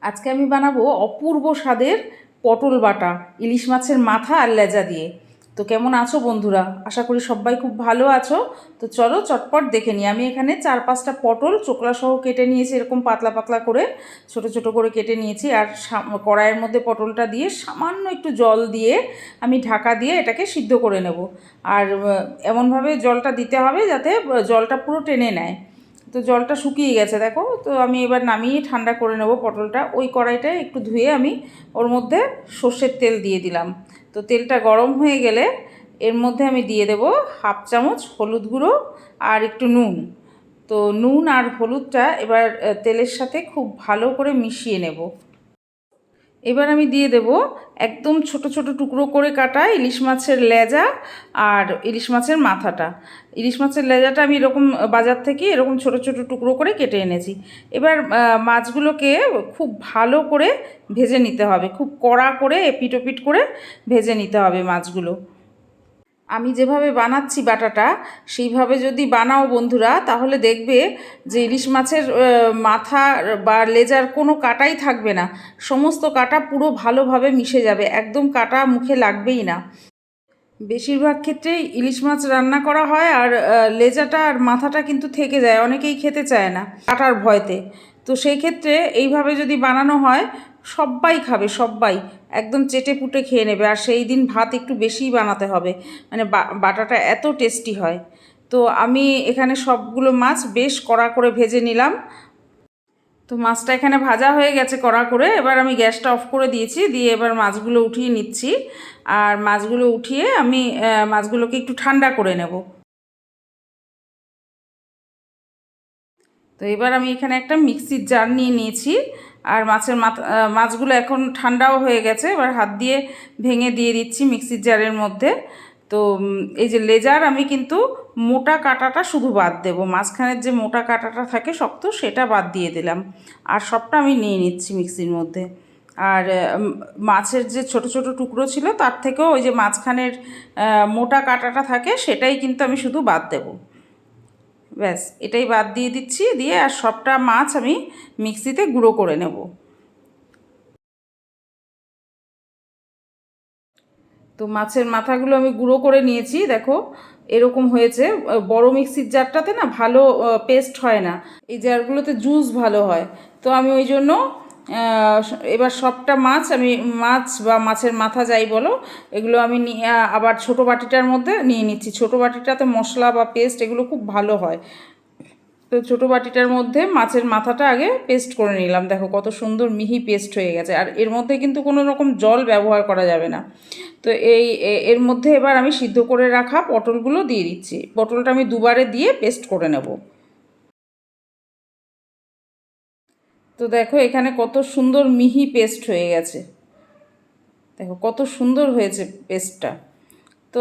আজকে আমি বানাবো অপূর্ব স্বাদের পটল বাটা ইলিশ মাছের মাথা আর লেজা দিয়ে। তো কেমন আছো বন্ধুরা? আশা করি সবাই খুব ভালো আছো। তো চলো চটপট দেখে নিই। আমি এখানে 4-5টা পটল চোকলা সহ কেটে নিয়েছি, এরকম পাতলা পাতলা করে ছোট ছোট করে কেটে নিয়েছি। আর কড়াইয়ের মধ্যে পটলটা দিয়ে সামান্য একটু জল দিয়ে আমি ঢাকা দিয়ে এটাকে সিদ্ধ করে নেব। আর এমনভাবে জলটা দিতে হবে যাতে জলটা পুরো টেনে নেয়। তো জলটা শুকিয়ে গেছে দেখো। তো আমি এবার নামিয়ে ঠান্ডা করে নেব পটলটা। ওই কড়াইটায় একটু ধুয়ে আমি ওর মধ্যে সর্ষের তেল দিয়ে দিলাম। তো তেলটা গরম হয়ে গেলে এর মধ্যে আমি দিয়ে দেব 1/2 চামচ হলুদ গুঁড়ো আর একটু নুন। তো নুন আর হলুদটা এবার তেলের সাথে খুব ভালো করে মিশিয়ে নেব। এবার আমি দিয়ে দেব একদম ছোট ছোট টুকরো করে কাটা ইলিশ মাছের লেজা আর ইলিশ মাছের মাথাটা। ইলিশ মাছের লেজাটা আমি এরকম বাজার থেকে এরকম ছোট ছোট টুকরো করে কেটে এনেছি। এবার মাছগুলোকে খুব ভালো করে ভেজে নিতে হবে, খুব কড়া করে এপিট ওপিট করে ভেজে নিতে হবে মাছগুলো। আমি যেভাবে বানাচ্ছি বাটাটা সেইভাবে যদি বানাও বন্ধুরা, তাহলে দেখবে যে ইলিশ মাছের মাথা বা লেজার কোনো কাটাই থাকবে না, সমস্ত কাটা পুরো ভালোভাবে মিশে যাবে, একদম কাটা মুখে লাগবেই না। বেশিরভাগ ক্ষেত্রেই ইলিশ মাছ রান্না করা হয় আর লেজাটা আর মাথাটা কিন্তু থেকে যায়, অনেকেই খেতে চায় না কাটার ভয়তে। তো সেই ক্ষেত্রে এইভাবে যদি বানানো হয় সবাই খাবে, সবাই একদম চেটে পুটে খেয়ে নেবে। আর সেই দিন ভাত একটু বেশিই বানাতে হবে, মানে বাটাটা এত টেস্টি হয়। তো আমি এখানে সবগুলো মাছ বেশ কড়া করে ভেজে নিলাম। তো মাছটা এখানে ভাজা হয়ে গেছে কড়া করে। এবার আমি গ্যাসটা অফ করে দিয়েছি, দিয়ে এবার মাছগুলো উঠিয়ে নিচ্ছি। আর মাছগুলো উঠিয়ে আমি মাছগুলোকে একটু ঠান্ডা করে নেব। তো এবার আমি এখানে একটা মিক্সির জার নিয়ে নিয়েছি। আর মাছের মাছগুলো এখন ঠান্ডাও হয়ে গেছে, এবার হাত দিয়ে ভেঙে দিয়ে দিচ্ছি মিক্সির জারের মধ্যে। তো এই যে লেজার আমি কিন্তু মোটা কাঁটাটা শুধু বাদ দেব, মাঝখানের যে মোটা কাঁটাটা থাকে শক্ত সেটা বাদ দিয়ে দিলাম। আর সবটা আমি নিয়ে নিচ্ছি মিক্সির মধ্যে। আর মাছের যে ছোট ছোট টুকরো ছিল তার থেকেও ওই যে মাঝখানের মোটা কাঁটাটা থাকে সেটাই কিন্তু আমি শুধু বাদ দেব। ব্যাস এটাই বাদ দিয়ে দিচ্ছি, দিয়ে আর সবটা মাছ আমি মিক্সিতে গুঁড়ো করে নেব। তো মাছের মাথাগুলো আমি গুঁড়ো করে নিয়েছি, দেখো এরকম হয়েছে। বড় মিক্সির জারটাতে না ভালো পেস্ট হয় না, এই জারগুলোতে জুস ভালো হয়। তো আমি ওই জন্য এবার সবটা মাছ আমি মাছ বা মাছের মাথা যাই বলো এগুলো আমি আবার ছোটো বাটিটার মধ্যে নিয়ে নিচ্ছি। ছোটো বাটিটাতে মশলা বা পেস্ট এগুলো খুব ভালো হয়। তো ছোটো বাটিটার মধ্যে মাছের মাথাটা আগে পেস্ট করে নিলাম, দেখো কত সুন্দর মিহি পেস্ট হয়ে গেছে। আর এর মধ্যে কিন্তু কোনো রকম জল ব্যবহার করা যাবে না। তো এর মধ্যে এবার আমি সিদ্ধ করে রাখা পটলগুলো দিয়ে দিচ্ছি। পটলটা আমি দুবারে দিয়ে পেস্ট করে নেব। তো দেখো এখানে কত সুন্দর মিহি পেস্ট হয়ে গেছে, দেখো কত সুন্দর হয়েছে পেস্টটা। তো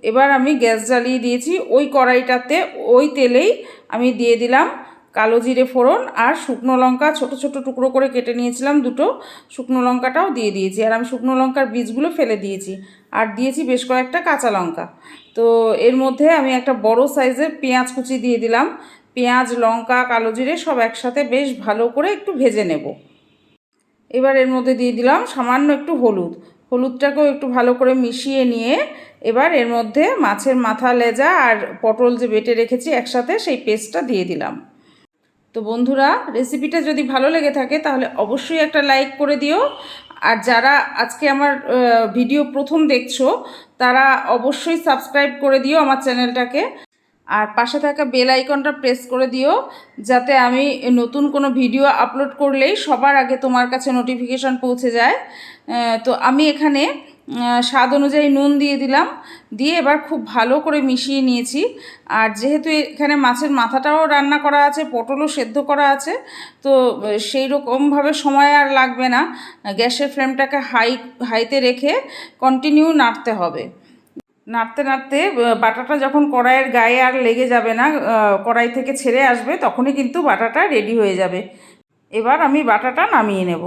এবার আমি গ্যাস জ্বালিয়ে দিয়েছি। ওই কড়াইটাতে ওই তেলেই আমি দিয়ে দিলাম কালো জিরে ফোড়ন আর শুকনো লঙ্কা ছোট ছোট টুকরো করে কেটে নিয়েছিলাম দুটো, শুকনো লঙ্কাটাও দিয়ে দিয়েছি। আর আমি শুকনো লঙ্কার বীজগুলো ফেলে দিয়েছি। আর দিয়েছি বেশ কয়েকটা কাঁচা লঙ্কা। তো এর মধ্যে আমি একটা বড় সাইজের পেঁয়াজ কুচি দিয়ে দিলাম। পেঁয়াজ লঙ্কা কালো জিরে সব একসাথে বেশ ভালো করে একটু ভেজে নেব। এবার এর মধ্যে দিয়ে দিলাম সামান্য একটু হলুদ। হলুদটাকেও একটু ভালো করে মিশিয়ে নিয়ে এবার এর মধ্যে মাছের মাথা লেজা আর পটল যে বেটে রেখেছি একসাথে সেই পেস্টটা দিয়ে দিলাম। তো বন্ধুরা রেসিপিটা যদি ভালো লেগে থাকে তাহলে অবশ্যই একটা লাইক করে দিও। আর যারা আজকে আমার ভিডিও প্রথম দেখছো তারা অবশ্যই সাবস্ক্রাইব করে দিও আমার চ্যানেলটাকে। আর পাশে থাকা বেল আইকনটা প্রেস করে দিও, যাতে আমি নতুন কোনো ভিডিও আপলোড করলেই সবার আগে তোমার কাছে নোটিফিকেশান পৌঁছে যায়। তো আমি এখানে স্বাদ অনুযায়ী নুন দিয়ে দিলাম, দিয়ে এবার খুব ভালো করে মিশিয়ে নিয়েছি। আর যেহেতু এখানে মাছের মাথাটাও রান্না করা আছে, পটলও সেদ্ধ করা আছে, তো সেই রকমভাবে সময় আর লাগবে না। গ্যাসের ফ্লেমটাকে হাইতে রেখে কন্টিনিউ নাড়তে হবে। নাড়তে নাড়তে বাটাটা যখন কড়াইয়ের গায়ে আর লেগে যাবে না, কড়াই থেকে ছেড়ে আসবে, তখনই কিন্তু বাটাটা রেডি হয়ে যাবে। এবার আমি বাটাটা নামিয়ে নেব।